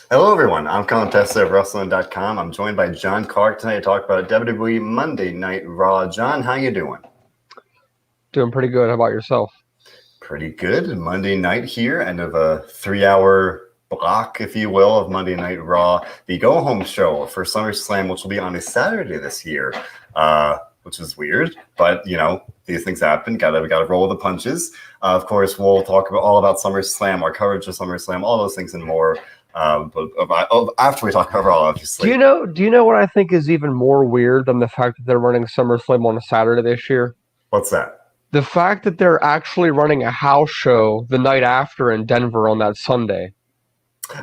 Hello, everyone. I'm Colin, Tessier of WrestleZone.com. I'm joined by John Clark tonight to talk about WWE Monday Night Raw. John, how you doing? Doing pretty good. How about yourself? Pretty good. Monday night here, end of a 3-hour block, if you will, of Monday Night Raw. The go-home show for SummerSlam, which will be on a Saturday this year, which is weird, but these things happen. We gotta roll the punches. Of course, we'll talk all about SummerSlam, our coverage of SummerSlam, all those things and more. But after we talk about Raw, obviously. Do you know what I think is even more weird than the fact that they're running SummerSlam on a Saturday this year? What's that? The fact that they're actually running a house show the night after in Denver on that Sunday.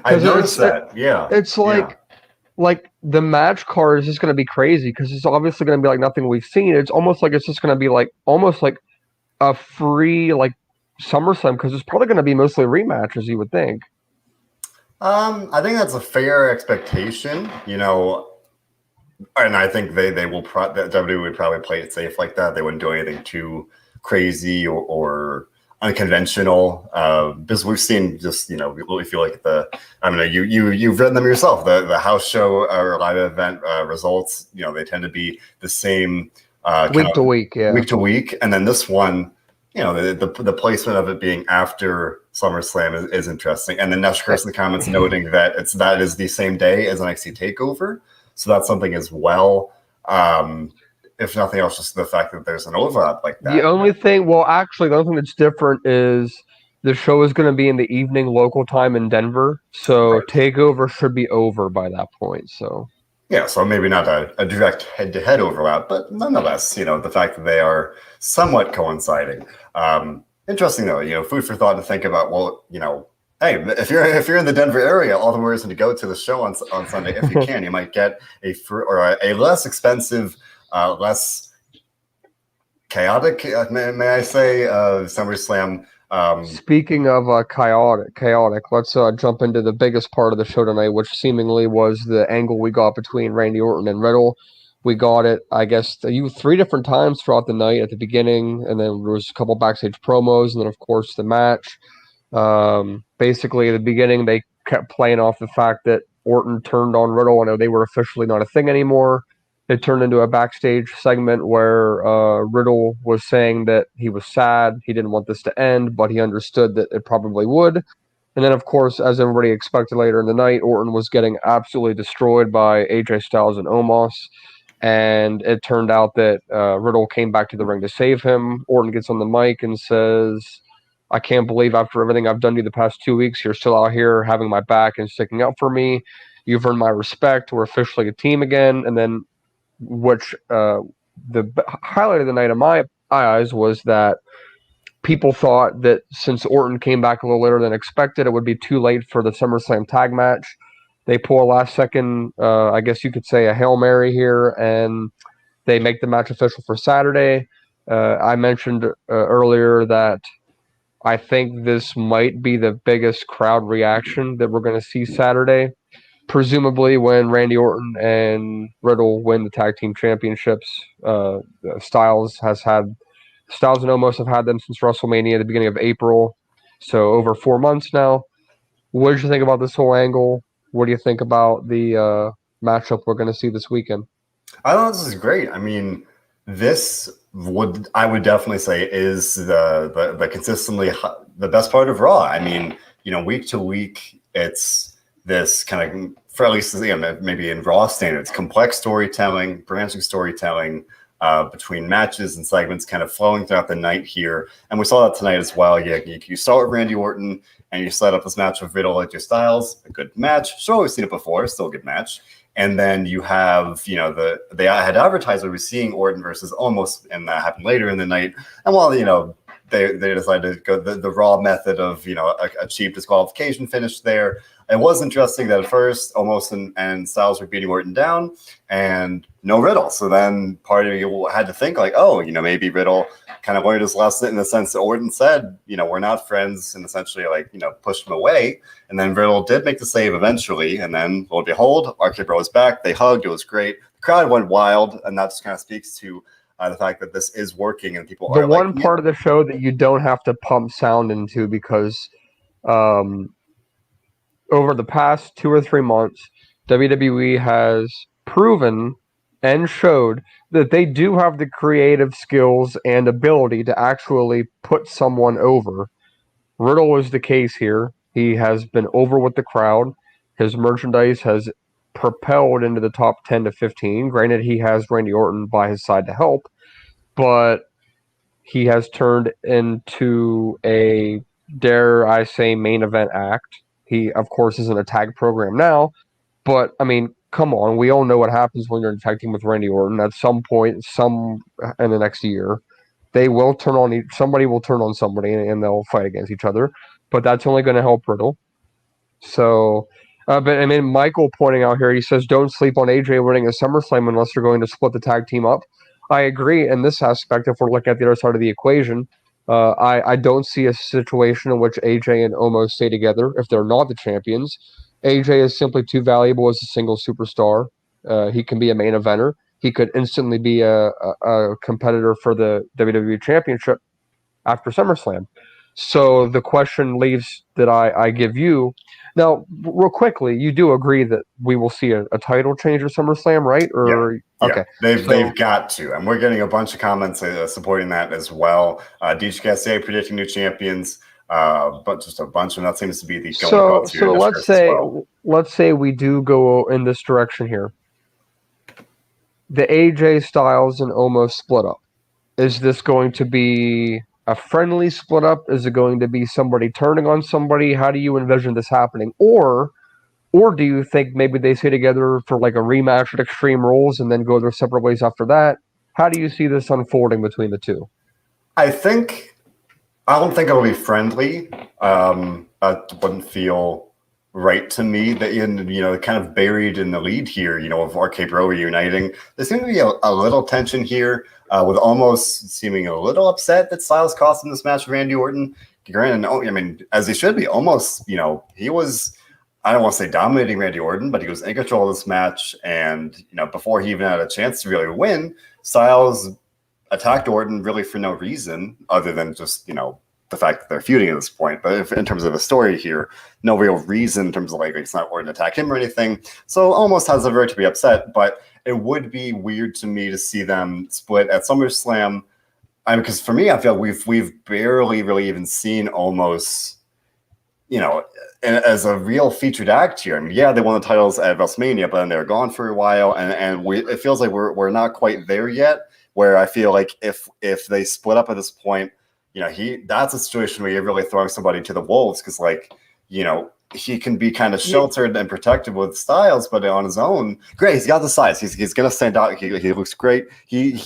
I noticed that. Yeah. It's like the match card is just going to be crazy because it's obviously going to be like nothing we've seen. It's almost like it's just going to be like almost like a free like SummerSlam because it's probably going to be mostly rematches. You would think. I think that's a fair expectation, and I think they will that WWE would probably play it safe like that. They wouldn't do anything too crazy or unconventional, because we've seen just if you look at you've read them yourself, the house show or live event results, they tend to be the same week to week, yeah, week to week, and then this one. The placement of it being after SummerSlam is interesting. And then Nesh Curse in the comments noting that that is the same day as NXT TakeOver. So that's something as well. If nothing else, just the fact that there's an overlap like that. The only thing that's different is the show is going to be in the evening local time in Denver. So right. TakeOver should be over by that point. So yeah, so maybe not a direct head-to-head overlap, but nonetheless, the fact that they are somewhat coinciding. Interesting though, food for thought to think about. Well, hey, if you're in the Denver area, all the more reason to go to the show on Sunday if you can. You might get a less expensive, less chaotic, may I say, SummerSlam. Speaking of chaotic, let's jump into the biggest part of the show tonight, which seemingly was the angle we got between Randy Orton and Riddle. We got it, I guess, 3 different times throughout the night at the beginning, and then there was a couple backstage promos, and then, of course, the match. Basically, at the beginning, they kept playing off the fact that Orton turned on Riddle, and they were officially not a thing anymore. It turned into a backstage segment where Riddle was saying that he was sad, he didn't want this to end, but he understood that it probably would. And then, of course, as everybody expected later in the night, Orton was getting absolutely destroyed by AJ Styles and Omos. And it turned out that Riddle came back to the ring to save him. Orton gets on the mic and says, I can't believe after everything I've done to you the past 2 weeks, you're still out here having my back and sticking up for me. You've earned my respect. We're officially a team again. And then which the highlight of the night in my eyes was that people thought that since Orton came back a little later than expected, it would be too late for the SummerSlam tag match. They pull a last second, I guess you could say, a Hail Mary here, and they make the match official for Saturday. I mentioned earlier that I think this might be the biggest crowd reaction that we're going to see Saturday. Presumably, when Randy Orton and Riddle win the tag team championships, Styles and Omos have had them since WrestleMania at the beginning of April, so over 4 months now. What did you think about this whole angle? What do you think about the matchup we're going to see this weekend? I thought this is great. I mean, this I would definitely say is the consistently the best part of Raw. I mean, week to week, it's this kind of, for at least maybe in Raw standards, complex storytelling, branching storytelling between matches and segments kind of flowing throughout the night here. And we saw that tonight as well. You start with Randy Orton and you set up this match with Riddle AJ Styles, a good match. Sure, we've seen it before, still a good match. And then you have, they had advertised we were seeing Orton versus Omos, and that happened later in the night. And while, they decided to go the Raw method of, a cheap disqualification finish there. It was interesting that at first Omos and Styles were beating Orton down and no Riddle. So then part of you had to think like, oh, maybe Riddle kind of learned his lesson in the sense that Orton said, we're not friends, and essentially pushed him away. And then Riddle did make the save eventually. And then, lo and behold, RK Bro was back. They hugged. It was great. The crowd went wild. And that just kind of speaks to the fact that this is working and people are the one part of the show that you don't have to pump sound into because over the past 2 or 3 months, WWE has proven and showed that they do have the creative skills and ability to actually put someone over. Riddle is the case here. He has been over with the crowd. His merchandise has propelled into the top 10 to 15. Granted, he has Randy Orton by his side to help, but he has turned into a, dare I say, main event act. He, of course, is in a tag program now, but I mean, come on, we all know what happens when you're in a tag team with Randy Orton. At some point, some in the next year, they will turn on somebody will turn on somebody, and they'll fight against each other. But that's only going to help Riddle. So, but I mean, Michael pointing out here, he says, don't sleep on AJ winning a SummerSlam unless they're going to split the tag team up. I agree in this aspect if we're looking at the other side of the equation. I don't see a situation in which AJ and Omos stay together if they're not the champions. AJ is simply too valuable as a single superstar. He can be a main eventer. He could instantly be a competitor for the WWE Championship after SummerSlam. So the question leaves that I give you now, real quickly. You do agree that we will see a title change at SummerSlam, right? Or yeah, okay, they've got to, and we're getting a bunch of comments supporting that as well. DJ Cassier predicting new champions, but just a bunch of that seems to be the going quotes here. So let's say we do go in this direction here. The AJ Styles and Omos split up. Is this going to be a friendly split up? Is it going to be somebody turning on somebody? How do you envision this happening? Or do you think maybe they stay together for like a rematch at Extreme Rules and then go their separate ways after that? How do you see this unfolding between the two? I don't think it'll be friendly. It wouldn't feel right to me that kind of buried in the lead here, of RK Bro reuniting. There seems to be a little tension here, with almost seeming a little upset that Styles cost him this match with Randy Orton. Granted, I mean, as he should be. Almost, he was, I don't want to say dominating Randy Orton, but he was in control of this match. And, before he even had a chance to really win, Styles attacked Orton really for no reason other than just, the fact that they're feuding at this point. But if, in terms of the story here, no real reason in terms of like it's not Orton attack him or anything. So almost has a right to be upset, but it would be weird to me to see them split at SummerSlam. Because for me, I feel we've barely really even seen Omos, as a real featured act here. I mean, yeah, they won the titles at WrestleMania, but then they were gone for a while, and it feels like we're not quite there yet. Where I feel like if they split up at this point, that's a situation where you're really throwing somebody to the wolves because, he can be kind of sheltered and protected with Styles, but on his own, great. He's got the size. He's going to stand out. He looks great. He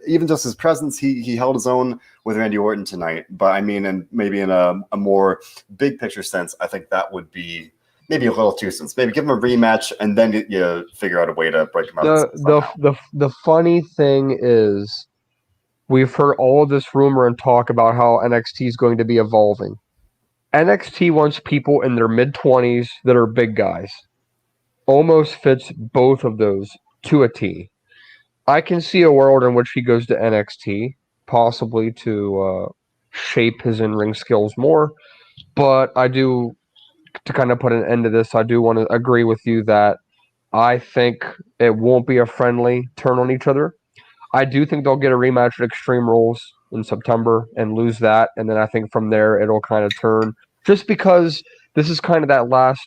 even just his presence, he held his own with Randy Orton tonight. But I mean, and maybe in a more big picture sense, I think that would be maybe a little too soon. Maybe give him a rematch and then you figure out a way to break him up. The funny thing is, we've heard all of this rumor and talk about how NXT is going to be evolving. NXT wants people in their mid-20s that are big guys. Almost fits both of those to a T. I can see a world in which he goes to NXT, possibly to shape his in-ring skills more. But to kind of put an end to this, I do want to agree with you that I think it won't be a friendly turn on each other. I do think they'll get a rematch at Extreme Rules in September and lose that. And then I think from there it'll kind of turn. Just because this is kind of that last,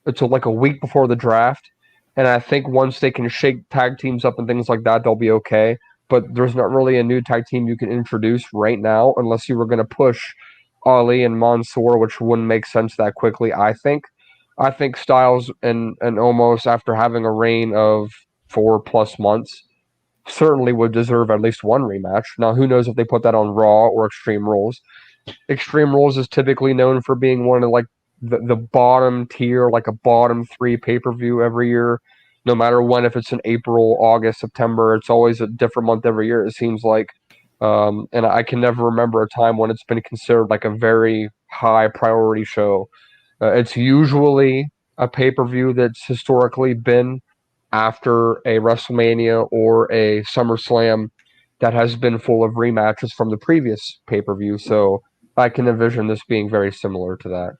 it's like a week before the draft. And I think once they can shake tag teams up and things like that, they'll be okay. But there's not really a new tag team you can introduce right now unless you were going to push Ali and Mansoor, which wouldn't make sense that quickly, I think. I think Styles and Omos, after having a reign of 4+ months, certainly would deserve at least one rematch. Now, who knows if they put that on Raw or Extreme Rules. Extreme Rules is typically known for being one of the bottom tier, like a bottom 3 pay-per-view every year. No matter when, if it's in April, August, September, it's always a different month every year, it seems like. And I can never remember a time when it's been considered like a very high priority show. It's usually a pay-per-view that's historically been after a WrestleMania or a SummerSlam that has been full of rematches from the previous pay-per-view. So I can envision this being very similar to that.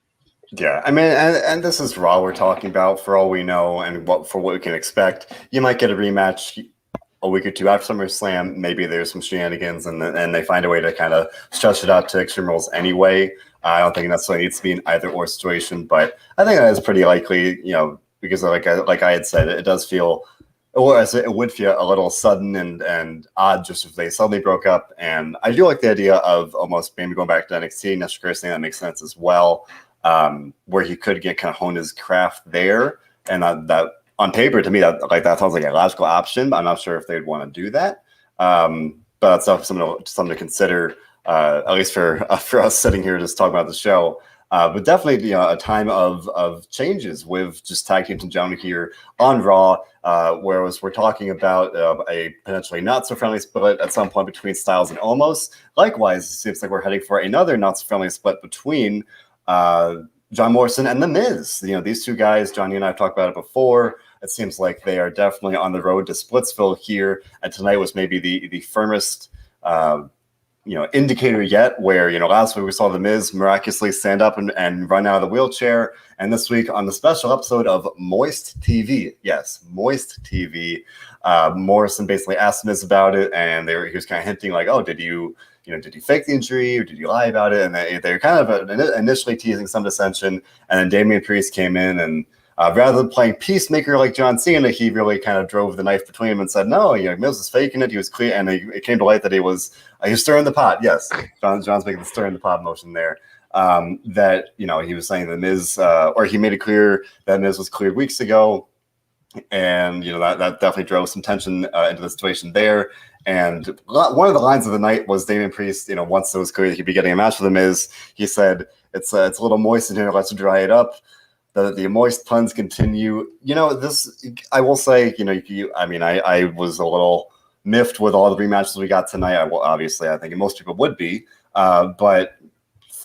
Yeah, I mean, and this is Raw we're talking about for all we know, and what we can expect. You might get a rematch a week or two after SummerSlam. Maybe there's some shenanigans, and they find a way to kind of stretch it out to Extreme Rules anyway. I don't think it necessarily needs to be an either or situation, but I think that is pretty likely. Because like I had said, it does feel, or as it would feel a little sudden and odd just if they suddenly broke up. And I do like the idea of almost maybe going back to NXT. And that's saying that makes sense as well, where he could get kind of hone his craft there. And that on paper, to me, that sounds like a logical option. But I'm not sure if they'd want to do that. But that's something to consider, at least for us sitting here just talking about the show. But definitely, a time of changes with just tag teams in general here on Raw, whereas we're talking about a potentially not so friendly split at some point between Styles and Omos. Likewise, it seems like we're heading for another not so friendly split between John Morrison and The Miz. These two guys, Johnny and I have talked about it before. It seems like they are definitely on the road to Splitsville here, and tonight was maybe the firmest indicator yet, where last week we saw The Miz miraculously stand up and run out of the wheelchair, and this week on the special episode of Moist TV, yes, Moist TV, Morrison basically asked Miz about it, and he was kind of hinting like, oh, did you fake the injury or did you lie about it? And they're kind of initially teasing some dissension, and then Damian Priest came in and rather than playing peacemaker like John Cena, he really kind of drove the knife between them and said, no, Miz was faking it. He was clear. And it came to light that he was stirring the pot. Yes, John's making the stirring the pot motion there. That, he was saying that Miz, or he made it clear that Miz was cleared weeks ago. And, that definitely drove some tension into the situation there. And one of the lines of the night was Damian Priest, once it was clear that he'd be getting a match with The Miz, he said, it's a little moist in here. Let's dry it up. The moist puns continue. This, I will say, I was a little miffed with all the rematches we got tonight. Obviously, I think most people would be, but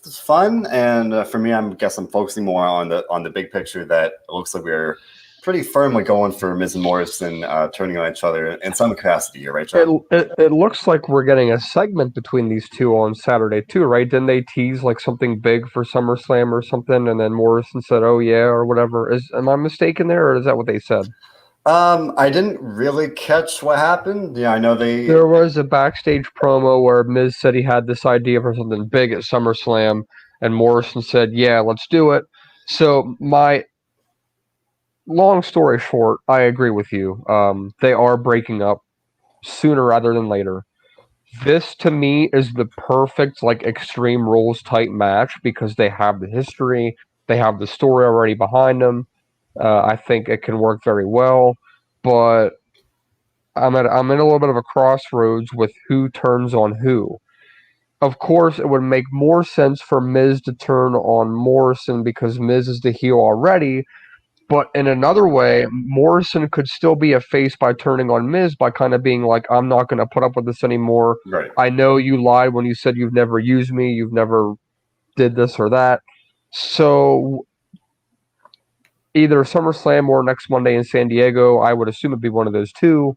it's fun. And for me, I'm focusing more on the big picture. That it looks like we're pretty firmly going for Miz and Morrison turning on each other in some capacity here, right, John? It looks like we're getting a segment between these two on Saturday too, right? Didn't they tease like something big for SummerSlam or something, and then Morrison said, "Oh yeah," or whatever? Am I mistaken there, or is that what they said? I didn't really catch what happened. Yeah, I know There was a backstage promo where Miz said he had this idea for something big at SummerSlam, and Morrison said, "Yeah, let's do it." So my long story short, I agree with you. They are breaking up sooner rather than later. This to me is the perfect Extreme Rules type match because they have the history, they have the story already behind them. I think it can work very well, but I'm in a little bit of a crossroads with who turns on who. Of course, it would make more sense for Miz to turn on Morrison because Miz is the heel already. But in another way, Morrison could still be a face by turning on Miz by kind of being like, I'm not going to put up with this anymore. right. I know you lied when you said you've never used me, you've never did this or that. So either SummerSlam or next Monday in San Diego, I would assume it'd be one of those two.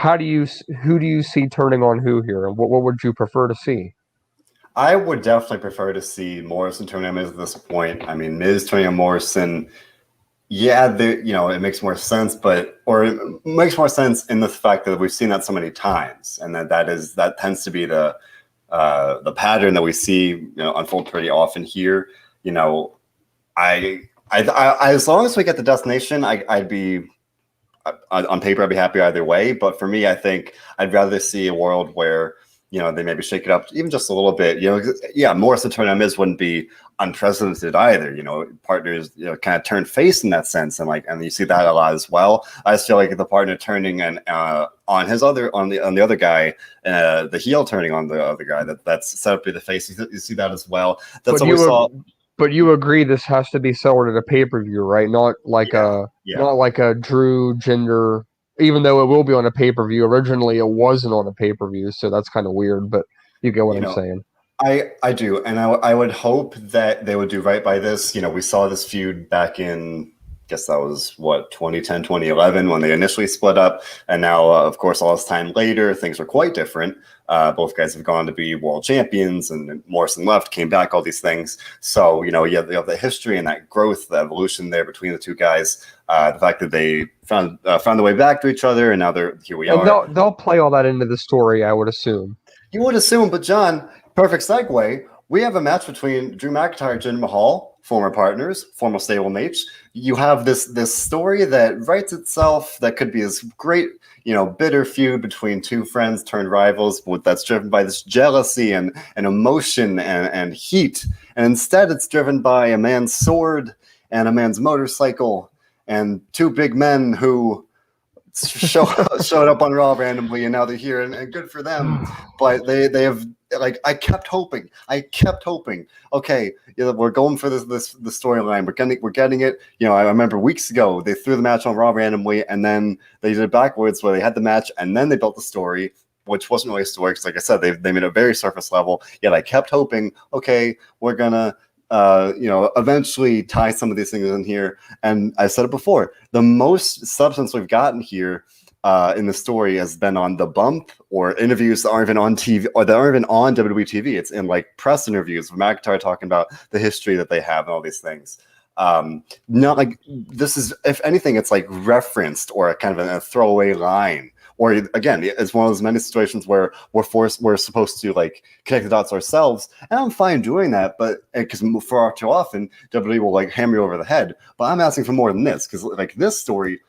Who do you see turning on who here? And what would you prefer to see? I would definitely prefer to see Morrison turning on Miz at this point. I mean, Miz turning on Morrison, yeah, it makes more sense, or it makes more sense in the fact that we've seen that so many times, and that tends to be the pattern that we see unfold pretty often here. I as long as we get the destination, I'd be on paper, I'd be happy either way. But for me, I think I'd rather see a world where they maybe shake it up even just a little bit. Yeah, Morrison turning on Miz wouldn't be unprecedented either. Partners kind of turn face in that sense, and you see that a lot as well. I just feel like the partner turning and on the other guy, the heel turning on the other guy, that's set up to be the face. You see that as well. That's what we saw. But you agree this has to be sold at a pay-per-view, right? Not like a Drew Jinder, even though it will be on a pay-per-view. Originally, it wasn't on a pay-per-view, so that's kind of weird, but you get what I'm saying. I do, and I would hope that they would do right by this. We saw this feud back in guess that was 2010, 2011 when they initially split up. And now, of course, all this time later, things are quite different. Both guys have gone to be world champions, and Morrison left, came back, all these things. So, you have the history and that growth, the evolution there between the two guys. The fact that they found the way back to each other, and now here we are. They'll play all that into the story, I would assume. You would assume, but John, perfect segue. We have a match between Drew McIntyre and Jinder Mahal, former partners, former stablemates. You have this story that writes itself, that could be this great, bitter feud between two friends turned rivals, that's driven by this jealousy and emotion and heat. And instead, it's driven by a man's sword and a man's motorcycle and two big men who showed up on Raw randomly, and now they're here, and good for them. But they have, I kept hoping. Okay, we're going for the storyline. We're getting it. I remember weeks ago they threw the match on Raw randomly, and then they did it backwards, where they had the match and then they built the story, which wasn't really a story, because, like I said, they made it very surface level. Yet I kept hoping, okay, we're gonna eventually tie some of these things in here. And I said it before, the most substance we've gotten here in the story has been on the bump, or interviews that aren't even on TV, or that aren't even on WWE TV. It's in press interviews with McIntyre talking about the history that they have and all these things. Not this is, if anything, it's referenced or a kind of a throwaway line. Or again, it's one of those many situations where we're supposed to connect the dots ourselves, and I'm fine doing that. But because far too often WWE will hammer you over the head. But I'm asking for more than this, because this story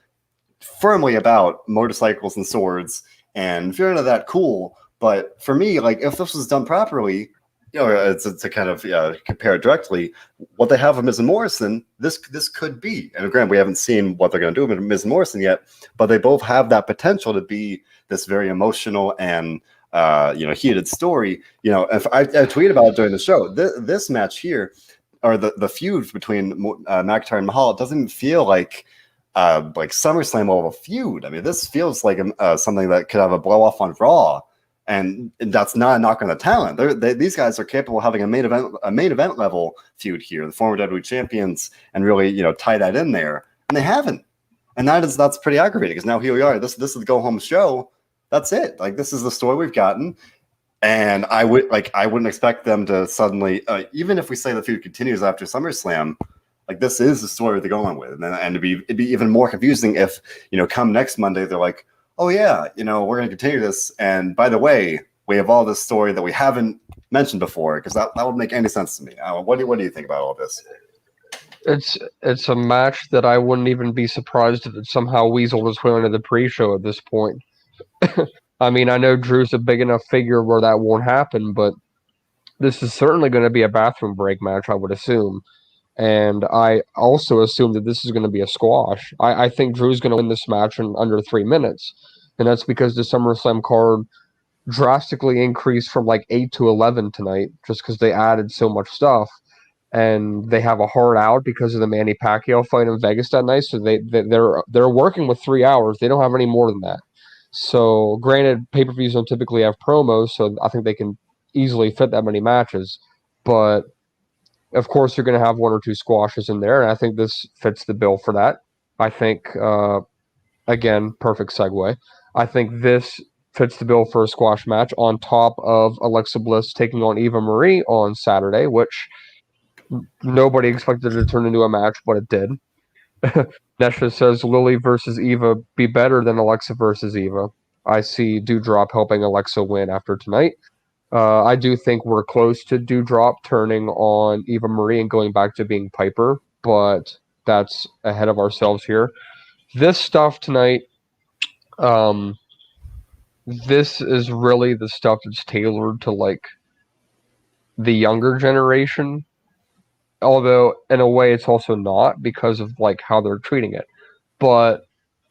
firmly about motorcycles and swords, and if you're into that, cool. But for me, if this was done properly, to kind of compare it directly, what they have with Miz and Morrison, this could be. And again, we haven't seen what they're going to do with Miz and Morrison yet, but they both have that potential to be this very emotional and heated story. If I tweeted about it during the show, this match here, or the feud between McIntyre and Mahal, it doesn't even feel like SummerSlam level feud. I mean, this feels like something that could have a blow off on Raw. And that's not a knock on the talent. These guys are capable of having a main event level feud here, the former WWE champions, and really tie that in there. And they haven't, and that's pretty aggravating, because now here we are. This is the go home show. That's it. This is the story we've gotten, and I wouldn't expect them to suddenly, even if we say the feud continues after SummerSlam, this is the story they're going with, and it'd be even more confusing if come next Monday they're like, oh yeah, we're going to continue this. And by the way, we have all this story that we haven't mentioned before, because that would make any sense to me. What do you think about all this? It's a match that I wouldn't even be surprised if it somehow weaseled its way into the pre-show at this point. I mean, I know Drew's a big enough figure where that won't happen, but this is certainly going to be a bathroom break match, I would assume. And I also assume that this is going to be a squash. I think Drew's going to win this match in under 3 minutes. And that's because the SummerSlam card drastically increased from 8 to 11 tonight, just because they added so much stuff. And they have a hard out because of the Manny Pacquiao fight in Vegas that night. So they're working with 3 hours. They don't have any more than that. So granted, pay-per-views don't typically have promos, so I think they can easily fit that many matches. But of course, you're going to have 1 or 2 squashes in there, and I think this fits the bill for that. I think, again, perfect segue. I think this fits the bill for a squash match on top of Alexa Bliss taking on Eva Marie on Saturday, which nobody expected to turn into a match, but it did. Nesha says Lily versus Eva be better than Alexa versus Eva. I see Doudrop helping Alexa win after tonight. I do think we're close to Doudrop turning on Eva Marie and going back to being Piper, but that's ahead of ourselves here. This stuff tonight, this is really the stuff that's tailored to the younger generation. Although in a way it's also not, because of how they're treating it. But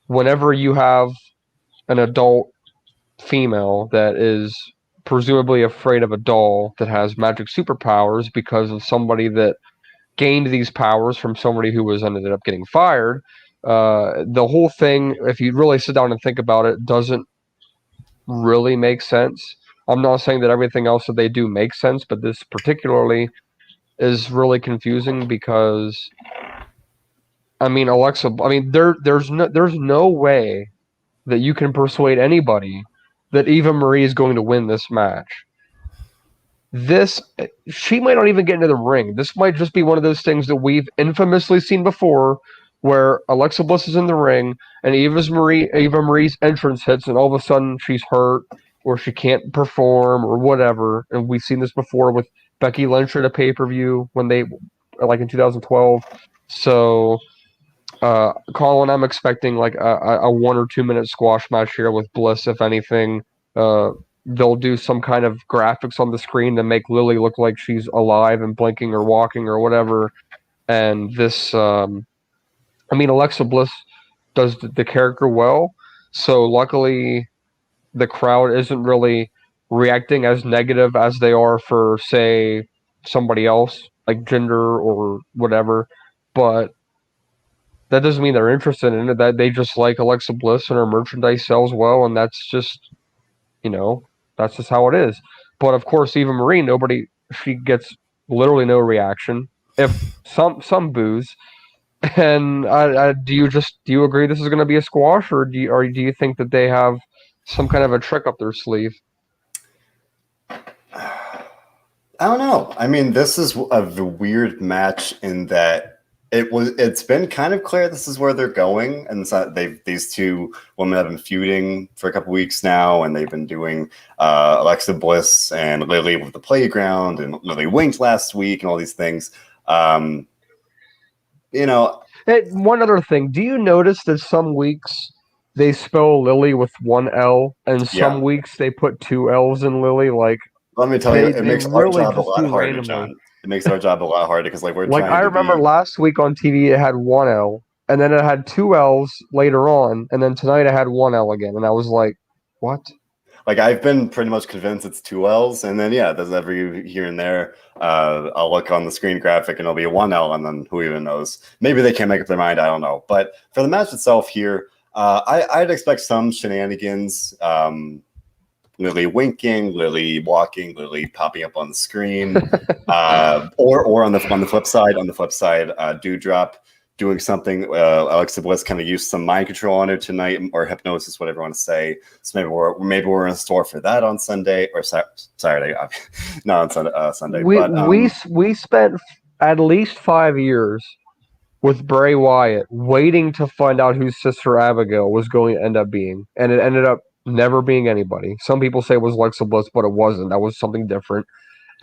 whenever you have an adult female that is presumably afraid of a doll that has magic superpowers because of somebody that gained these powers from somebody who ended up getting fired, the whole thing, if you really sit down and think about it, doesn't really make sense. I'm not saying that everything else that they do makes sense, but this particularly is really confusing, because I mean, Alexa. I mean, there's no way that you can persuade anybody that Eva Marie is going to win this match. This she might not even get into the ring. This might just be one of those things that we've infamously seen before, where Alexa Bliss is in the ring and Eva Marie's entrance hits, and all of a sudden she's hurt or she can't perform or whatever. And we've seen this before with Becky Lynch at a pay-per-view when they like in 2012. So Colin, I'm expecting like a 1 or 2 minute squash match here with Bliss, if anything. They'll do some kind of graphics on the screen to make Lily look like she's alive and blinking or walking or whatever. And this, I mean, Alexa Bliss does the character well. So luckily, the crowd isn't really reacting as negative as they are for, say, somebody else, like Jinder or whatever. But that doesn't mean they're interested in it. That they just like Alexa Bliss and her merchandise sells well, and that's just, you know, that's just how it is. But of course, Eva Marie, she gets literally no reaction. If some boos, and do you agree this is going to be a squash, or do you think that they have some kind of a trick up their sleeve? I don't know. I mean, this is a weird match in that it's been kind of clear this is where they're going, and so these two women have been feuding for a couple weeks now, and they've been doing Alexa Bliss and Lily with the playground, and Lily winked last week, and all these things. You know. Hey, one other thing, do you notice that some weeks they spell Lily with one L, and some weeks they put two L's in Lily? Like, let me tell you, it makes our really job a lot harder, John. It makes our job a lot harder because like we're like trying I remember last week on TV it had one L, and then it had two L's later on, and then tonight I had one L again, and I was like, what? Like I've been pretty much convinced it's two L's, and then there's every here and there. I'll look on the screen graphic and it'll be a one L, and then who even knows? Maybe they can't make up their mind. I don't know. But for the match itself here, I'd expect some shenanigans. Lily winking, Lily walking, Lily popping up on the screen, or on the flip side, Doudrop doing something. Alexa Bliss kind of used some mind control on her tonight, or hypnosis, whatever you want to say. So maybe we're in store for that on Sunday or Saturday, not on Sunday. We spent at least 5 years with Bray Wyatt waiting to find out who Sister Abigail was going to end up being, and it ended up never being anybody. Some people say it was Alexa Bliss, but it wasn't. That was something different.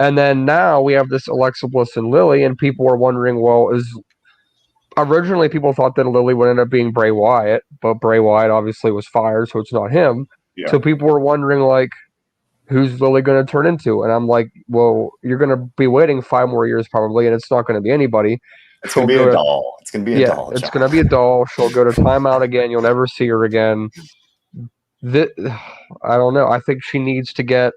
And then now we have this Alexa Bliss and Lily, and people are wondering, well, originally people thought that Lily would end up being Bray Wyatt, but Bray Wyatt obviously was fired, so it's not him. Yeah. So people were wondering, like, who's Lily going to turn into? And I'm like, well, you're going to be waiting 5 more years probably, and it's not going to be anybody. It's going to be a doll. It's going to be a doll. It's going to be a doll. She'll go to timeout again. You'll never see her again. I don't know. I think she needs to get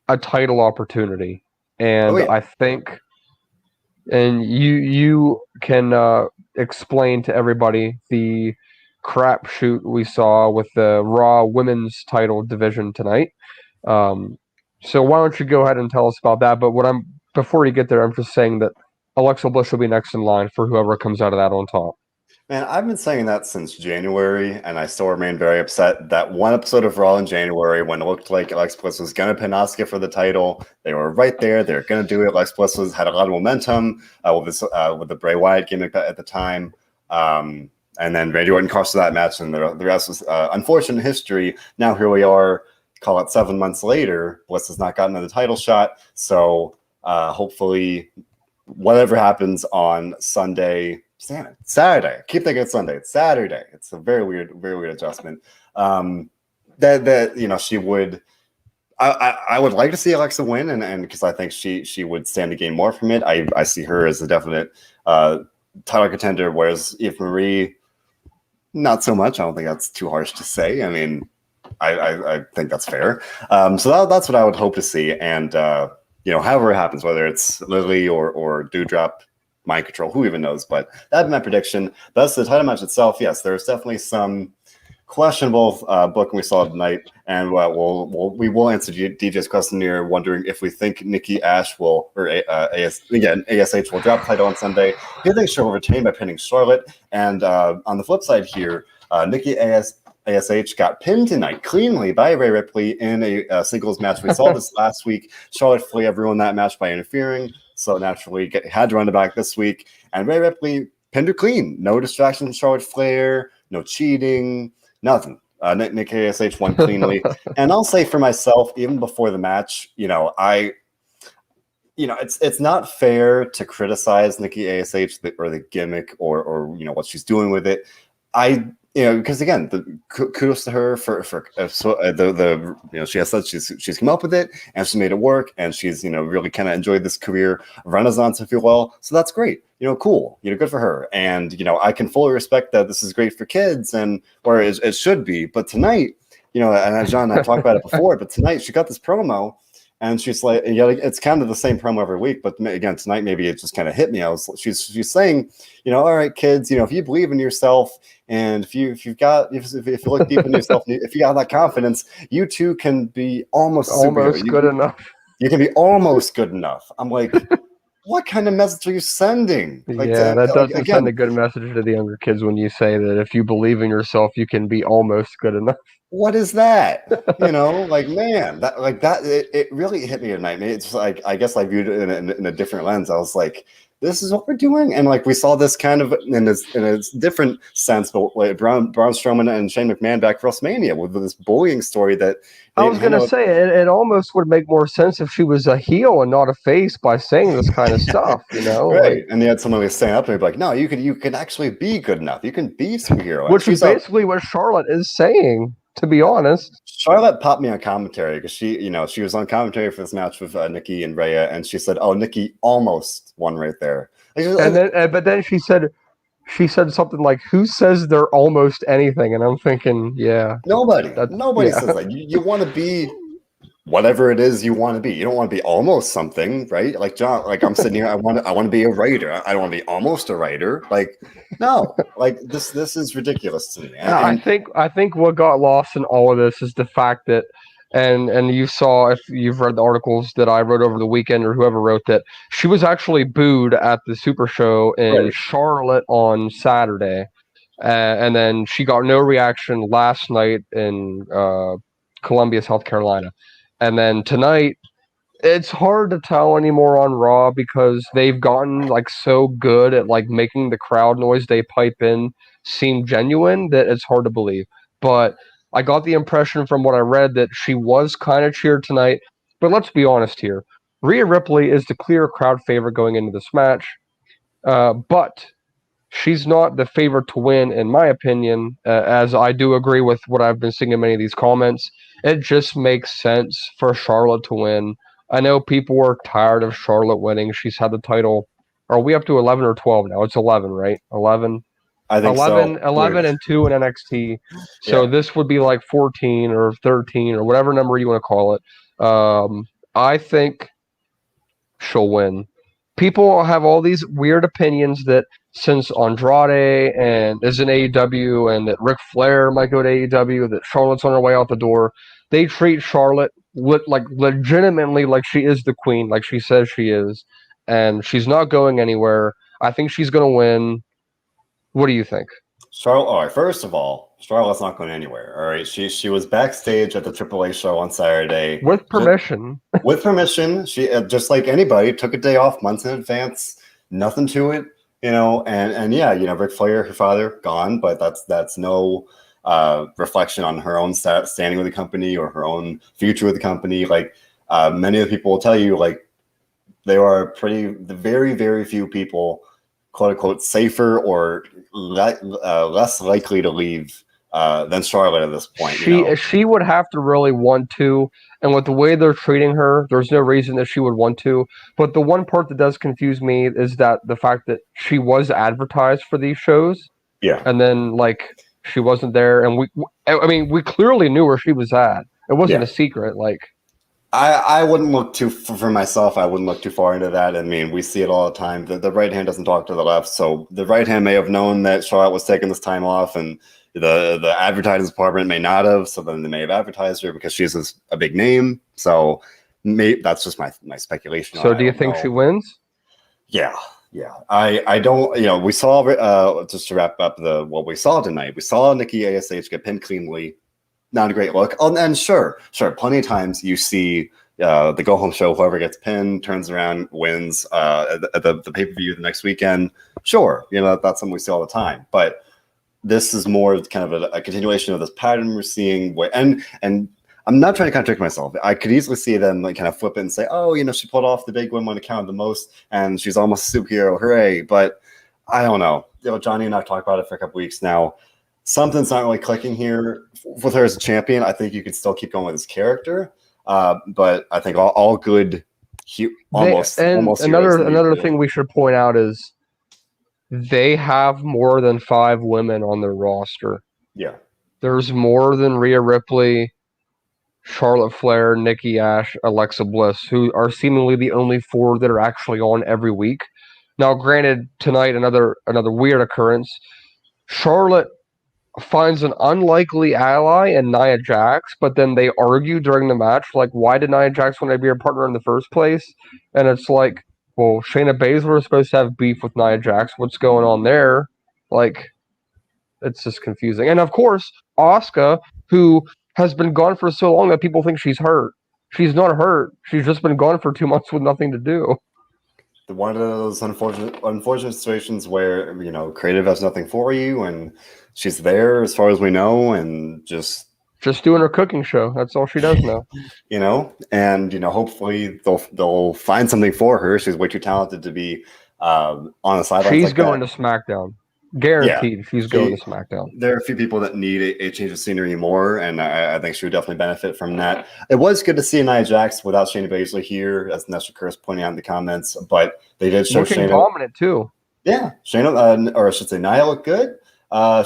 a title opportunity, and I think, and you can explain to everybody the crapshoot we saw with the Raw Women's Title division tonight. So why don't you go ahead and tell us about that? But before you get there, I'm just saying that Alexa Bliss will be next in line for whoever comes out of that on top. Man, I've been saying that since January, and I still remain very upset that one episode of Raw in January, when it looked like Alexa Bliss was going to pin Asuka for the title, they were right there. They're going to do it. Alexa Bliss had a lot of momentum with the Bray Wyatt gimmick at the time. And then Randy Orton cost that match, and the rest was unfortunate history. Now here we are, call it 7 months later. Bliss has not gotten the title shot. So hopefully whatever happens on Saturday. I keep thinking it's Sunday. It's Saturday. It's a very weird adjustment. That she would. I would like to see Alexa win, and because I think she would stand to gain more from it. I see her as a definite title contender, whereas Eva Marie, not so much. I don't think that's too harsh to say. I mean, I think that's fair. So that's what I would hope to see, and however it happens, whether it's Lily or Doudrop. Mind control, who even knows? But that'd be my prediction. But as to the title match itself, yes, there's definitely some questionable booking we saw tonight, and we will answer DJ's question here, wondering if we think Nikki Ash will, or ASH will drop title on Sunday. He thinks she'll retain by pinning Charlotte, and on the flip side here, Nikki ASH got pinned tonight cleanly by Rhea Ripley in a singles match. We saw this last week. Charlotte Flair ruined that match by interfering, so naturally had to run it back this week, and Rhea Ripley pinned her clean. No distraction from Charlotte Flair, no cheating, nothing. Nick ASH won cleanly. And I'll say for myself, even before the match, it's not fair to criticize Nikki ASH or the gimmick or what she's doing with it. Because again, kudos to her for she has said she's come up with it and she made it work, and she's really kind of enjoyed this career renaissance, if you will. So that's great. Cool. Good for her. And I can fully respect that this is great for kids, or it should be. But tonight, and John and I talked about it before, but tonight she got this promo. And she's like, it's kind of the same promo every week, but again, tonight maybe it just kind of hit me. She's saying, all right, kids, if you believe in yourself, and if you look deep in yourself, if you got that confidence, you too can be almost good enough. You can be almost good enough. I'm like, what kind of message are you sending? That doesn't send a good message to the younger kids when you say that if you believe in yourself, you can be almost good enough. What is that? Man, it really hit me at night. It's like, I guess I viewed it in a different lens. I was like, this is what we're doing. And we saw this kind of in a different sense, but like Braun Strowman and Shane McMahon back for WrestleMania with this bullying story that I was going to say it almost would make more sense if she was a heel and not a face by saying this kind of stuff, Right. And you had someone was saying up and be like, no, you can actually be good enough. You can be a superhero. Which is basically what Charlotte is saying. To be honest, Charlotte popped me on commentary because she was on commentary for this match with Nikki and Rhea, and she said, "Oh, Nikki almost won right there." But then she said something like, "Who says they're almost anything?" And I'm thinking, yeah, nobody says that. You want to be whatever it is you want to be. You don't want to be almost something, right? Like John, I'm sitting here. I want to be a writer. I don't want to be almost a writer. No, this is ridiculous to me. I think what got lost in all of this is the fact that, and you saw, if you've read the articles that I wrote over the weekend or whoever wrote, that she was actually booed at the Super Show in Charlotte on Saturday, and then she got no reaction last night in Columbia, South Carolina. And then tonight, it's hard to tell anymore on Raw because they've gotten so good at making the crowd noise they pipe in seem genuine that it's hard to believe. But I got the impression from what I read that she was kind of cheered tonight. But let's be honest here. Rhea Ripley is the clear crowd favorite going into this match. But she's not the favorite to win, in my opinion, as I do agree with what I've been seeing in many of these comments. It just makes sense for Charlotte to win. I know people were tired of Charlotte winning. She's had the title. Are we up to 11 or 12 now? It's 11, right? 11? I think 11, so. 11 and 2 in NXT. So this would be 14 or 13 or whatever number you want to call it. I think she'll win. People have all these weird opinions that since Andrade and is in AEW and that Ric Flair might go to AEW, that Charlotte's on her way out the door, they treat Charlotte legitimately like she is the queen, like she says she is, and she's not going anywhere. I think she's going to win. What do you think? Charlotte, all right, first of all, Charlotte's not going anywhere. All right, she was backstage at the AAA show on Saturday with permission. With permission, she just like anybody took a day off months in advance. Nothing to it, and Ric Flair, her father, gone, but that's no reflection on her own standing with the company or her own future with the company. Many of the people will tell you, there are very, very few people, quote unquote, safer or less likely to leave than Charlotte at this point. She would have to really want to, and with the way they're treating her, there's no reason that she would want to. But the one part that does confuse me is that the fact that she was advertised for these shows, and then she wasn't there, and we clearly knew where she was at. It wasn't a secret. I wouldn't look too for myself. I wouldn't look too far into that. I mean, we see it all the time. The right hand doesn't talk to the left, so the right hand may have known that Charlotte was taking this time off, and the advertising department may not have. So then they may have advertised her because she's a big name. So that's just my speculation. So do you think she wins? Yeah, yeah. I don't. You know, we saw just to wrap up what we saw tonight. We saw Nikki ASH get pinned cleanly. Not a great look. Oh, and sure, plenty of times you see the go home show, whoever gets pinned turns around, wins at the pay per view the next weekend. Sure, that's something we see all the time. But this is more kind of a continuation of this pattern we're seeing. And I'm not trying to contradict myself. I could easily see them like kind of flip it and say, oh, she pulled off the big win when it counted the most, and she's almost a superhero. Hooray! But I don't know. Johnny and I've talked about it for a couple weeks now. Something's not really clicking here with her as a champion. I think you could still keep going with his character, but I think all good. Almost another thing we should point out is they have more than 5 women on their roster. Yeah, there's more than Rhea Ripley, Charlotte Flair, Nikki Ash, Alexa Bliss, who are seemingly the only 4 that are actually on every week. Now, granted, tonight another weird occurrence. Charlotte finds an unlikely ally in Nia Jax, but then they argue during the match, like, why did Nia Jax want to be her partner in the first place? And it's like, well, Shayna Baszler is supposed to have beef with Nia Jax. What's going on there? Like, it's just confusing. And of course, Asuka, who has been gone for so long that people think she's hurt. She's not hurt. She's just been gone for 2 months with nothing to do. One of those unfortunate situations where creative has nothing for you, and she's there as far as we know, and just doing her cooking show. That's all she does now. And hopefully they'll find something for her. She's way too talented to be on the sidelines. She's going to SmackDown. Guaranteed, yeah, she's going to SmackDown. There are a few people that need a change of scenery more, and I think she would definitely benefit from that. It was good to see Nia Jax without Shayna Baszler here, as Nestor Curse pointing out in the comments, but they did show looking Shayna dominant too. Yeah, Shayna, or I should say Nia looked good.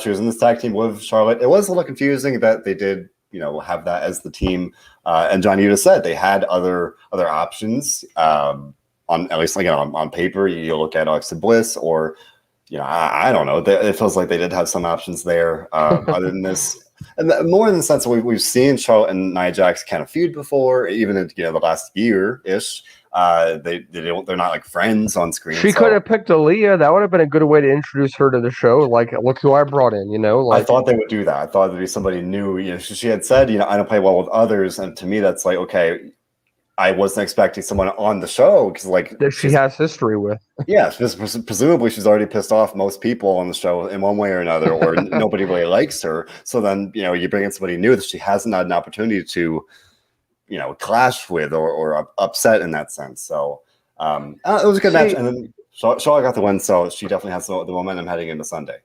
She was in this tag team with Charlotte. It was a little confusing that they did, have that as the team. And John, you just said they had other options. On at least on paper, you look at Alexa Bliss or. I don't know. It feels like they did have some options there other than this. And more in the sense that we've seen Charlotte and Nia Jax kind of feud before, even in the last year-ish. They're not like friends on screen. She could have picked Aaliyah. That would have been a good way to introduce her to the show. Like, look who I brought in, I thought they would do that. I thought it'd be somebody new. She had said, I don't play well with others. And to me, that's like, okay, I wasn't expecting someone on the show because that she has history with. Yeah, presumably she's already pissed off most people on the show in one way or another, or nobody really likes her. So then you bring in somebody new that she hasn't had an opportunity to, clash with or upset in that sense. So it was a good match, and then Charlotte got the win, so she definitely has the momentum heading into Sunday.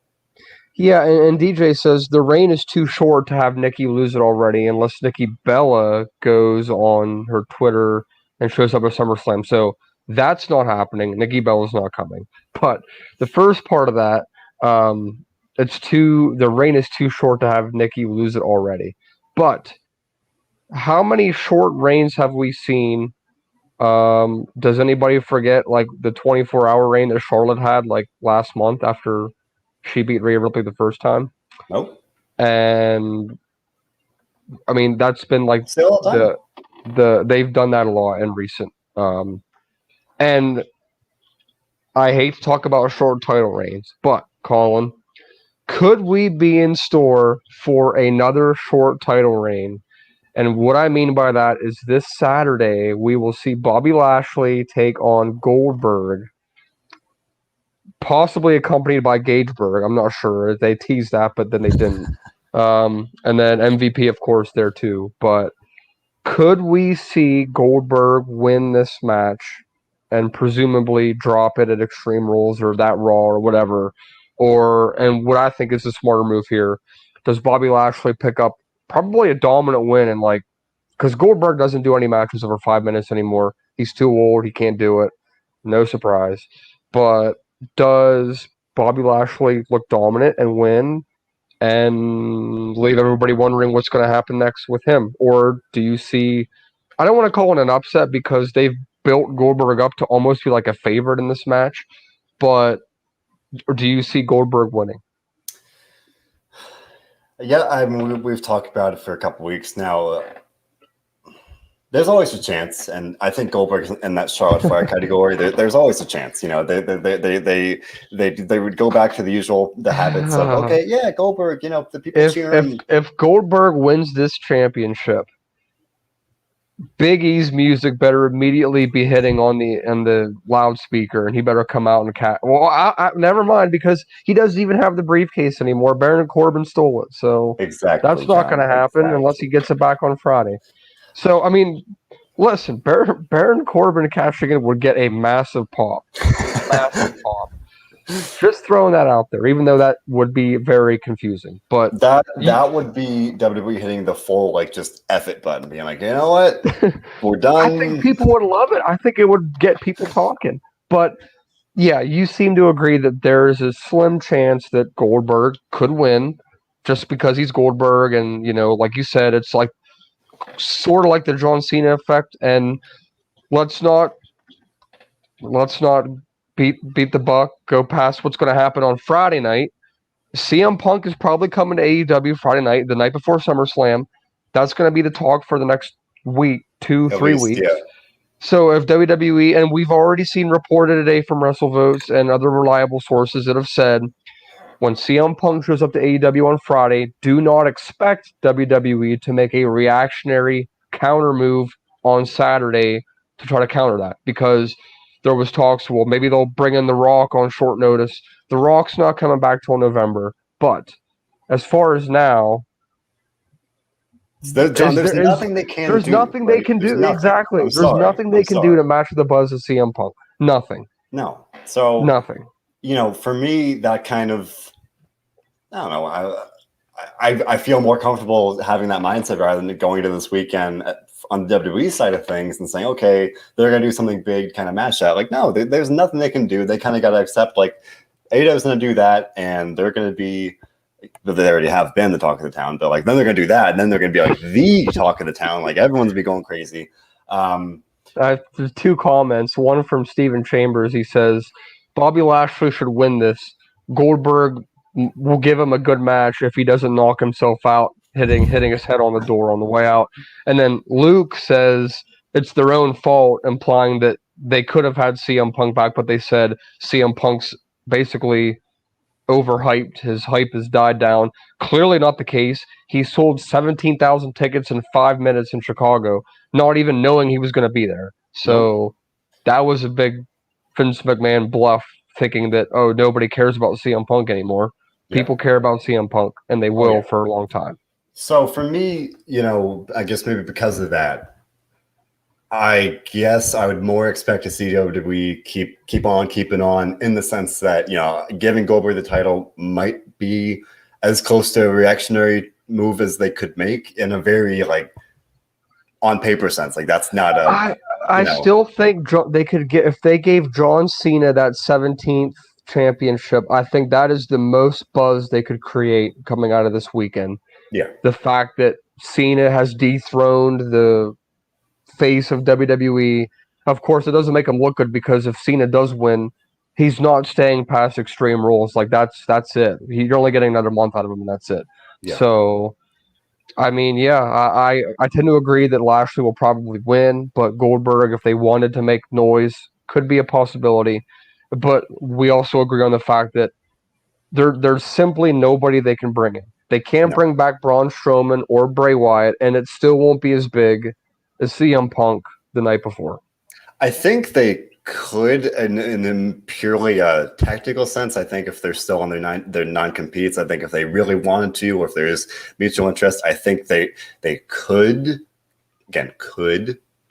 Yeah, and DJ says the reign is too short to have Nikki lose it already unless Nikki Bella goes on her Twitter and shows up at SummerSlam. So that's not happening. Nikki Bella's not coming. But the first part of that, the reign is too short to have Nikki lose it already. But how many short reigns have we seen? Does anybody forget like the 24-hour reign that Charlotte had like last month after she beat Rhea Ripley the first time? Nope. And I mean that's been like they've done that a lot in recent. And I hate to talk about short title reigns, but Colin, could we be in store for another short title reign? And what I mean by that is this Saturday we will see Bobby Lashley take on Goldberg, possibly accompanied by Gageberg. I'm not sure. They teased that, but then they didn't. And then MVP, of course, there too. But could we see Goldberg win this match and presumably drop it at Extreme Rules or that Raw or whatever? And what I think is a smarter move here, does Bobby Lashley pick up probably a dominant win and because Goldberg doesn't do any matches over 5 minutes anymore. He's too old. He can't do it. No surprise. But does Bobby Lashley look dominant and win and leave everybody wondering what's going to happen next with him? Or do you see I don't want to call it an upset because they've built Goldberg up to almost be like a favorite in this match, but do you see Goldberg winning? Yeah, I mean, we've talked about it for a couple weeks now. There's always a chance, and I think Goldberg's in that Charlotte Flair category. There's always a chance. You know, they would go back to the habits of, okay, yeah, Goldberg. You know, the people cheering. If Goldberg wins this championship, Big E's music better immediately be hitting on the loudspeaker, and he better come out and Well, never mind, because he doesn't even have the briefcase anymore. Baron Corbin stole it, so Exactly, that's not going to happen unless he gets it back on Friday. So I mean, listen, Baron Corbin cashing in would get a massive pop, massive pop. Just throwing that out there, even though that would be very confusing. But that would be WWE hitting the full like just F it button, being like, you know what, we're done. I think people would love it. I think it would get people talking. But yeah, you seem to agree that there is a slim chance that Goldberg could win, just because he's Goldberg, and like you said, it's like sort of like the John Cena effect. And let's not beat the buck, go past what's going to happen on Friday night. CM Punk is probably coming to AEW Friday night, the night before SummerSlam. That's going to be the talk for the next week, 3 weeks. Yeah. So if WWE, and we've already seen reported today from WrestleVotes and other reliable sources that have said, when CM Punk shows up to AEW on Friday, do not expect WWE to make a reactionary counter move on Saturday to try to counter that, because there was talks, well, maybe they'll bring in The Rock on short notice. The Rock's not coming back till November. But as far as now, there's nothing they can do. There's nothing they can do. Exactly. There's nothing they can do to match the buzz of CM Punk. Nothing. No. So nothing. For me, that kind of, I don't know. I feel more comfortable having that mindset rather than going to this weekend on the WWE side of things and saying, okay, they're going to do something big, kind of match that. Like, no, there's nothing they can do. They kind of got to accept, like, AEW's going to do that, and they're going to be, they already have been the talk of the town, but like, then they're going to do that, and then they're going to be like the talk of the town. Like, everyone's going to be going crazy. There's two comments. One from Steven Chambers. He says, Bobby Lashley should win this. Goldberg will give him a good match if he doesn't knock himself out hitting his head on the door on the way out. And then Luke says it's their own fault, implying that they could have had CM Punk back, but they said CM Punk's basically overhyped. His hype has died down. Clearly not the case. He sold 17,000 tickets in 5 minutes in Chicago, not even knowing he was going to be there. So that was a big Vince McMahon bluff, thinking that, oh, nobody cares about CM Punk anymore. People care about CM Punk, and they will for a long time. So for me, I guess maybe because of that, I guess I would more expect to see WWE keep on keeping on, in the sense that, giving Goldberg the title might be as close to a reactionary move as they could make, in a very, like, on paper sense. Like, that's not a... I still think they could get, if they gave John Cena that 17th championship, I think that is the most buzz they could create coming out of this weekend. Yeah. The fact that Cena has dethroned the face of WWE. Of course, it doesn't make him look good, because if Cena does win, he's not staying past Extreme Rules. Like, that's it. You're only getting another month out of him, and that's it. Yeah. So, I mean, I tend to agree that Lashley will probably win, but Goldberg, if they wanted to make noise, could be a possibility. But we also agree on the fact that there's simply nobody they can bring in. They can't bring back Braun Strowman or Bray Wyatt, and it still won't be as big as CM Punk the night before. I think they could, in purely a tactical sense. I think if they're still on their non-competes, I think if they really wanted to, or if there is mutual interest, I think they could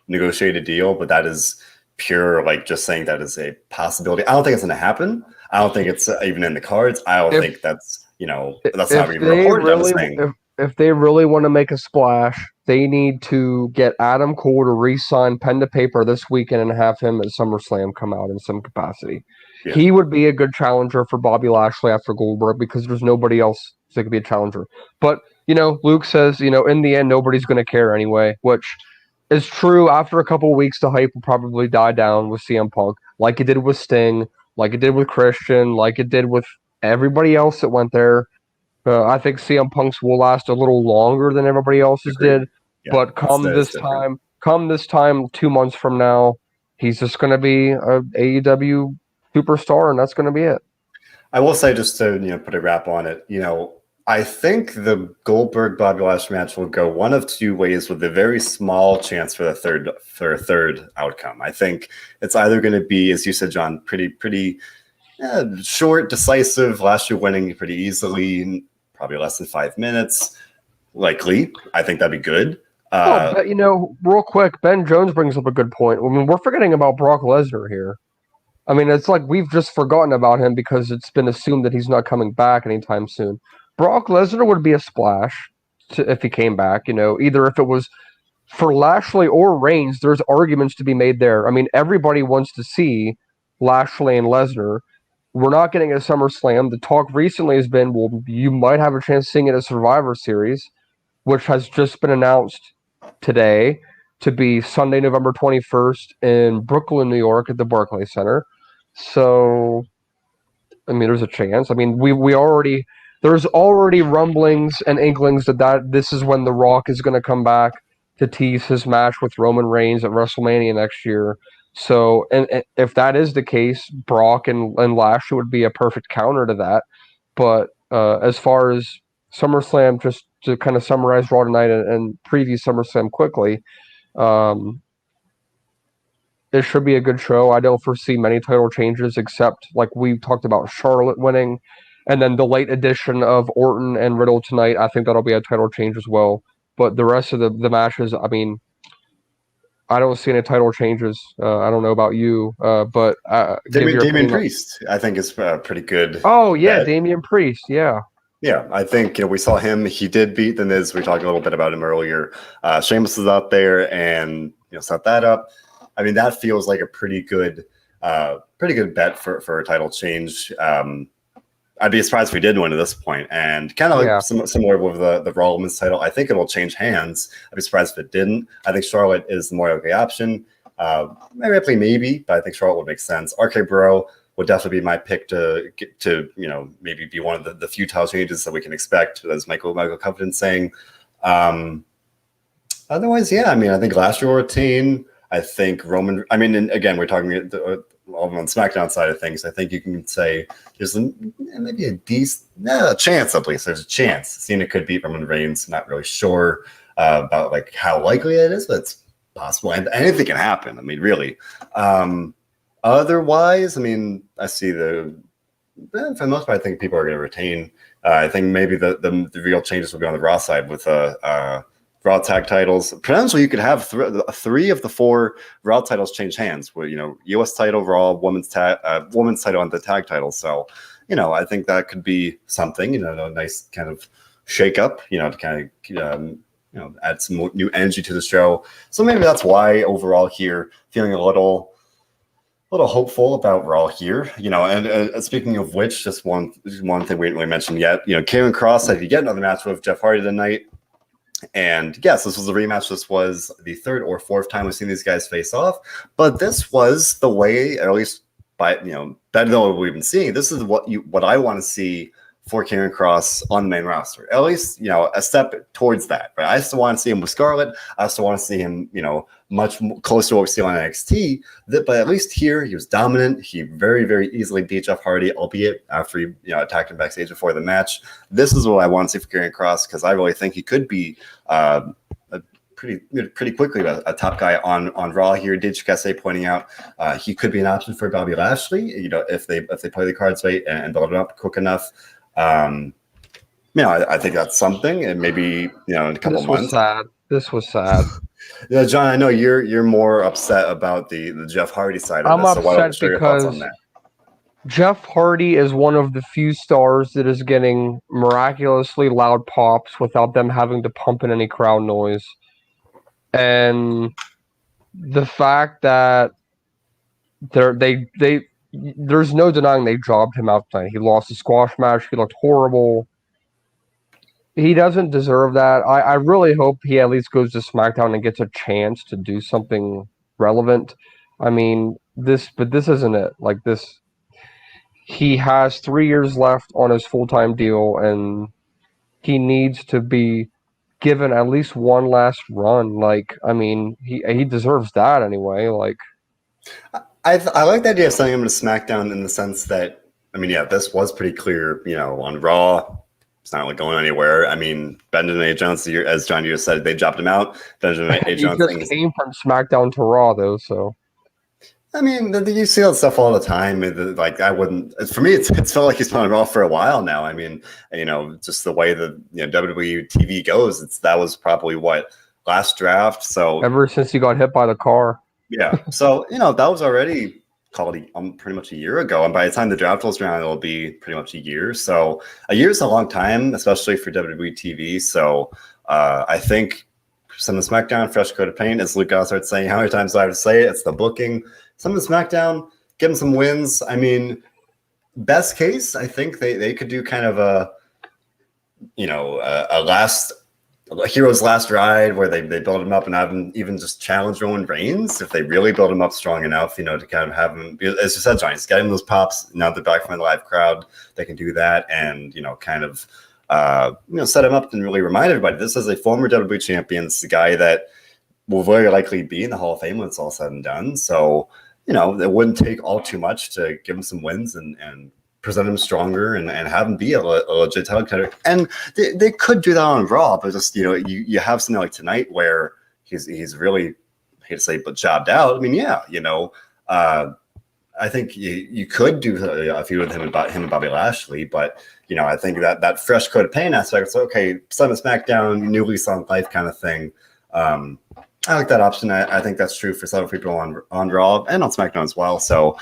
negotiate a deal. But that is pure, like, just saying that is a possibility. I don't think it's going to happen. I don't think it's even in the cards. I don't think that's that's not even reported. If they really want to make a splash, they need to get Adam Cole to re-sign pen to paper this weekend and have him at SummerSlam come out in some capacity. Yeah. He would be a good challenger for Bobby Lashley after Goldberg, because there's nobody else that could be a challenger. But, Luke says, in the end, nobody's going to care anyway, which It's true. After a couple of weeks, the hype will probably die down with CM Punk, like it did with Sting, like it did with Christian, like it did with everybody else that went there. I think CM Punk's will last a little longer than everybody else's Agreed. did. Yeah, But that's different. come this time, 2 months from now, he's just going to be a AEW superstar, and that's going to be it. I will say, just to put a wrap on it, I think the Goldberg Bobby Lashley match will go one of two ways, with a very small chance for a third outcome. I think it's either going to be, as you said, John, pretty short, decisive, Lashley winning pretty easily, probably less than 5 minutes, likely. I think that'd be good. But real quick, Ben Jones brings up a good point. I mean, we're forgetting about Brock Lesnar here. I mean, it's like we've just forgotten about him because it's been assumed that he's not coming back anytime soon. Brock Lesnar would be a splash if he came back. Either if it was for Lashley or Reigns, there's arguments to be made there. I mean, everybody wants to see Lashley and Lesnar. We're not getting a SummerSlam. The talk recently has been, well, you might have a chance of seeing it at Survivor Series, which has just been announced today to be Sunday, November 21st in Brooklyn, New York at the Barclays Center. So, I mean, there's a chance. I mean, there's already rumblings and inklings that this is when The Rock is going to come back to tease his match with Roman Reigns at WrestleMania next year. So, and if that is the case, Brock and Lashley would be a perfect counter to that. But as far as SummerSlam, just to kind of summarize Raw tonight and preview SummerSlam quickly, it should be a good show. I don't foresee many title changes, except like we talked about Charlotte winning, and then the late addition of Orton and Riddle tonight. I think that'll be a title change as well. But the rest of the matches, I mean, I don't see any title changes. I don't know about you, but give your Damian opinion. Priest, I think, is pretty good. Oh yeah, bet. Damian Priest, yeah. Yeah, I think we saw him. He did beat The Miz. We were talking a little bit about him earlier. Sheamus is out there and set that up. I mean, that feels like a pretty good bet for a title change. I'd be surprised if we did win at this point. And kind of like similar with the Raw Women's title, I think it'll change hands. I'd be surprised if it didn't. I think Charlotte is the more likely option. Maybe, but I think Charlotte would make sense. RK Bro would definitely be my pick to maybe be one of the few title changes that we can expect, as Michael Covington saying. Otherwise, yeah, I mean, I think Lashley will retain. I think Roman. I mean, and again, we're talking all on SmackDown side of things. I think you can say there's maybe a decent chance, at least. There's a chance Cena could beat Roman Reigns. Not really sure about like how likely it is, but it's possible, and anything can happen. I mean, really. Otherwise, I mean, I see for the most part, I think people are going to retain. I think maybe the real changes will be on the Raw side with Raw tag titles. Potentially, you could have three of the four Raw titles change hands. With U.S. title, Raw, women's title, and the tag title. So, I think that could be something. A nice kind of shake up. To kind of add some new energy to the show. So maybe that's why overall here feeling a little hopeful about Raw here, and speaking of which, just one thing we didn't really mention yet, Karrion Kross said he get another match with Jeff Hardy tonight. And yes, this was a rematch. This was the third or fourth time we've seen these guys face off, but this was the way, at least by better than what we've been seeing. This is what I want to see for Karrion Kross on the main roster. At least, a step towards that. Right? I still want to see him with Scarlett. I still want to see him, much closer to what we see on NXT. But at least here, he was dominant. He very, very easily beat Jeff Hardy, albeit after he attacked him backstage before the match. This is what I want to see for Karrion Kross, because I really think he could be pretty quickly a top guy on Raw here. Did Chikese pointing out he could be an option for Bobby Lashley, if they play the cards right and build it up quick enough. I think that's something, and maybe in a couple months. This was sad. Yeah, John, I know you're more upset about the Jeff Hardy side of this. I'm upset so because Jeff Hardy is one of the few stars that is getting miraculously loud pops without them having to pump in any crowd noise. And the fact that there's no denying they jobbed him out tonight. He lost the squash match. He looked horrible. He doesn't deserve that. I really hope he at least goes to SmackDown and gets a chance to do something relevant. I mean, but this isn't it. Like this, he has 3 years left on his full-time deal, and he needs to be given at least one last run. Like, I mean, he deserves that anyway. Like, I like the idea of sending him to SmackDown in the sense that, I mean, yeah, this was pretty clear, on Raw. It's not really going anywhere. I mean, Benjamin A. Johnson, as John just said, they dropped him out. Benjamin A. he just Johnson. came from SmackDown to Raw, though, so. I mean, you see that stuff all the time. Like, I wouldn't. For me, it's felt like he's been on Raw for a while now. I mean, just the way the WWE TV goes, that was probably what, last draft. So Ever since he got hit by the car. yeah. So that was already called pretty much a year ago, and by the time the draft rolls around, it'll be pretty much a year. So a year is a long time, especially for WWE TV. So I think some of SmackDown, fresh coat of paint, as Luke starts saying, how many times do I have to say it? It's the booking. Some of SmackDown, give them some wins. I mean, best case, I think they could do kind of a hero's last ride where they build him up and have him even just challenge Roman Reigns if they really build him up strong enough, to kind of have him, as you said, Johnny, just get him those pops. Now they're back from the live crowd, they can do that and kind of set him up and really remind everybody this is a former WWE champion. It's the guy that will very likely be in the Hall of Fame when it's all said and done. So it wouldn't take all too much to give him some wins and present him stronger and have him be a legit title contender. And they could do that on Raw, but just you have something like tonight where he's really, I hate to say, but jobbed out. I mean, yeah, I think you could do a feud with him and Bobby Lashley, but I think that fresh coat of paint aspect. It's okay, Sun SmackDown, new lease on life kind of thing. I like that option. I think that's true for several people on Raw and on SmackDown as well. So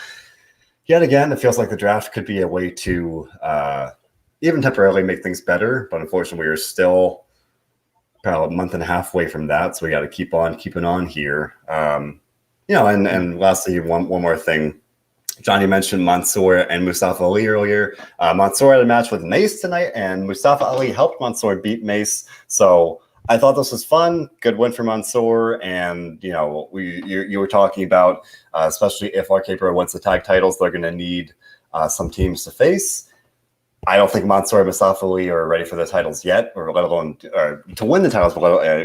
yet again, it feels like the draft could be a way to even temporarily make things better. But unfortunately, we are still about a month and a half away from that. So we got to keep on keeping on here. And lastly, one more thing. Johnny mentioned Mansoor and Mustafa Ali earlier. Mansoor had a match with Mace tonight, and Mustafa Ali helped Mansoor beat Mace. So I thought this was fun. Good win for Mansoor. And, you were talking about, especially if RK Bro wins the tag titles, they're going to need some teams to face. I don't think Mansoor and Mustafa Ali are ready for the titles yet, or let alone to win the titles,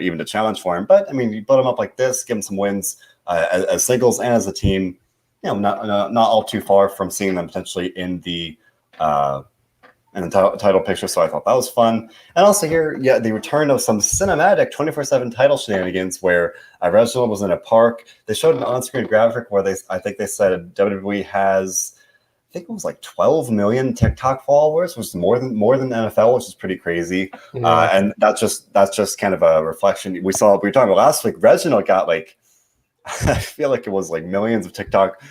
even to challenge for him. But, I mean, you build them up like this, give them some wins as singles and as a team. Not all too far from seeing them potentially in the title picture. So I thought that was fun. And also here, the return of some cinematic 24/7 title shenanigans where Reginald was in a park. They showed an on-screen graphic where I think they said WWE has, I think it was like 12 million TikTok followers, which is more than NFL, which is pretty crazy. Yeah. And that's just kind of a reflection. We were talking about last week. Reginald got like, I feel like it was like millions of TikTok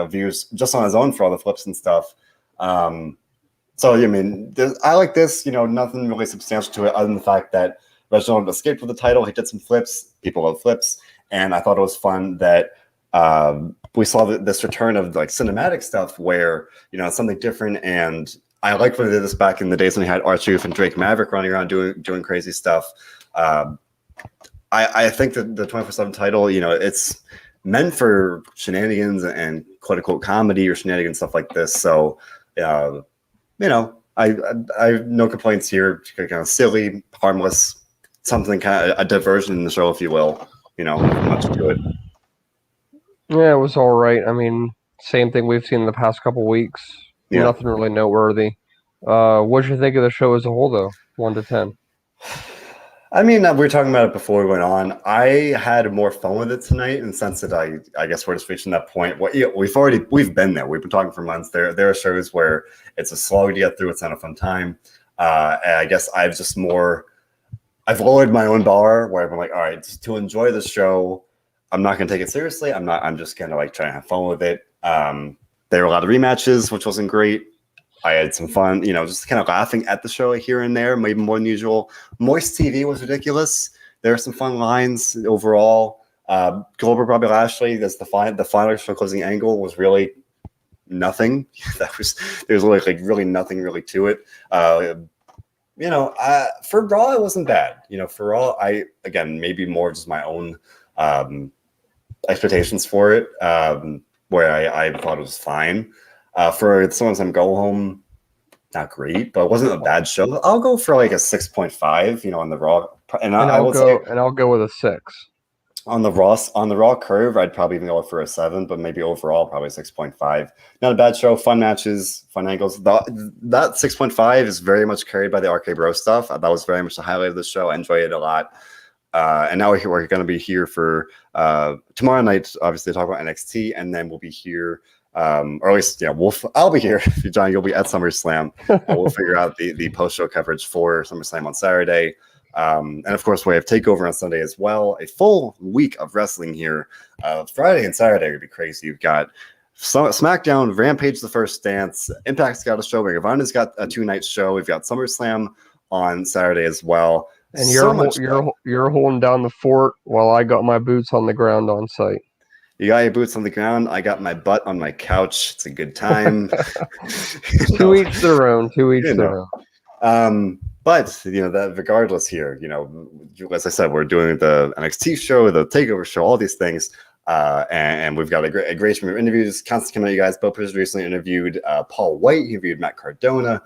views just on his own for all the flips and stuff. So, I mean, I like this, nothing really substantial to it other than the fact that Reginald escaped with the title. He did some flips. People love flips. And I thought it was fun that we saw this return of like cinematic stuff where, it's something different. And I like when they did this back in the days when we had R-Truth and Drake Maverick running around doing crazy stuff. I think that the 24/7 title, it's meant for shenanigans and quote unquote comedy or shenanigans, stuff like this. So, I have no complaints here. Kind of silly, harmless, something kind of a diversion in the show, if you will. Much to it. Yeah, it was all right. I mean, same thing we've seen in the past couple weeks. Yeah. Nothing really noteworthy. What did you think of the show as a whole, though? 1 to 10. I mean, we were talking about it before we went on. I had more fun with it tonight in the sense that I guess we're just reaching that point. We've been there. We've been talking for months. There are shows where it's a slog to get through. It's not a fun time. And I guess I've lowered my own bar where I'm like, all right, to enjoy the show, I'm not going to take it seriously. I'm just going to like try and have fun with it. There were a lot of rematches, which wasn't great. I had some fun, just kind of laughing at the show here and there, maybe more than usual. Moist TV was ridiculous. There were some fun lines overall. Goldberg, Bobby Lashley, that's the final show closing angle was really nothing. There's like really nothing really to it. For Raw, it wasn't bad. For Raw, again, maybe more just my own expectations for it, where I thought it was fine. For SummerSlam Go Home, not great, but it wasn't a bad show. I'll go for like a 6.5, on the Raw, and I'll go with a 6. On the Raw curve, I'd probably even go for a 7, but maybe overall probably 6.5. Not a bad show, fun matches, fun angles. That 6.5 is very much carried by the RK Bro stuff. That was very much the highlight of the show. I enjoyed it a lot. And now we're going to be here for tomorrow night, obviously, to talk about NXT, and then we'll be here. Or at least, I'll be here. John, you'll be at SummerSlam. We'll figure out the post-show coverage for SummerSlam on Saturday. And of course, we have TakeOver on Sunday as well. A full week of wrestling here. Friday and Saturday would be crazy. You've got SmackDown, Rampage, The First Dance. Impact's got a show. Ring of Honor's got a 2-night show. We've got SummerSlam on Saturday as well. And you're holding down the fort while I got my boots on the ground on site. You got your boots on the ground. I got my butt on my couch. It's a good time. To each their own. To each their own. But that regardless here, as I said, we're doing the NXT show, the TakeOver show, all these things, and we've got a great stream of interviews constantly coming out. You guys, Bo Pris recently interviewed Paul White. He interviewed Matt Cardona.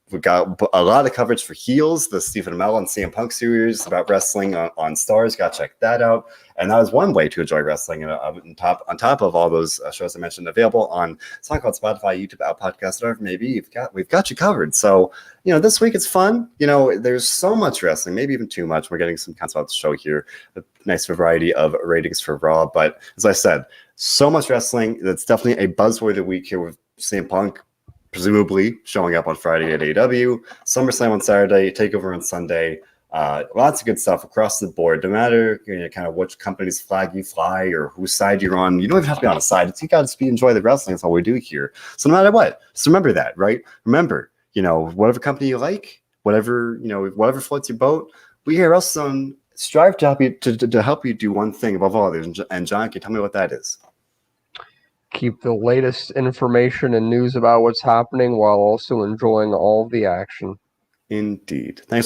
We've got a lot of coverage for Heels, the Stephen Amell and CM Punk series about wrestling on Stars. Got to check that out. And that was one way to enjoy wrestling on top of all those shows I mentioned, available on SoundCloud, Spotify, YouTube, Apple Podcasts, whatever maybe. We've got you covered. So, this week it's fun. There's so much wrestling, maybe even too much. We're getting some content about the show here. A nice variety of ratings for Raw. But as I said, so much wrestling. That's definitely a buzzworthy week here with CM Punk presumably showing up on Friday at AEW, SummerSlam on Saturday, TakeOver on Sunday. Lots of good stuff across the board. No matter kind of which company's flag you fly or whose side you're on, you don't even have to be on a side. You got to enjoy the wrestling. That's all we do here. So no matter what, just remember that, right? Remember, whatever company you like, whatever floats your boat, we here at WrestleZone strive to help you to help you do one thing above all others. And John, can you tell me what that is? Keep the latest information and news about what's happening while also enjoying all of the action. Indeed. Thanks.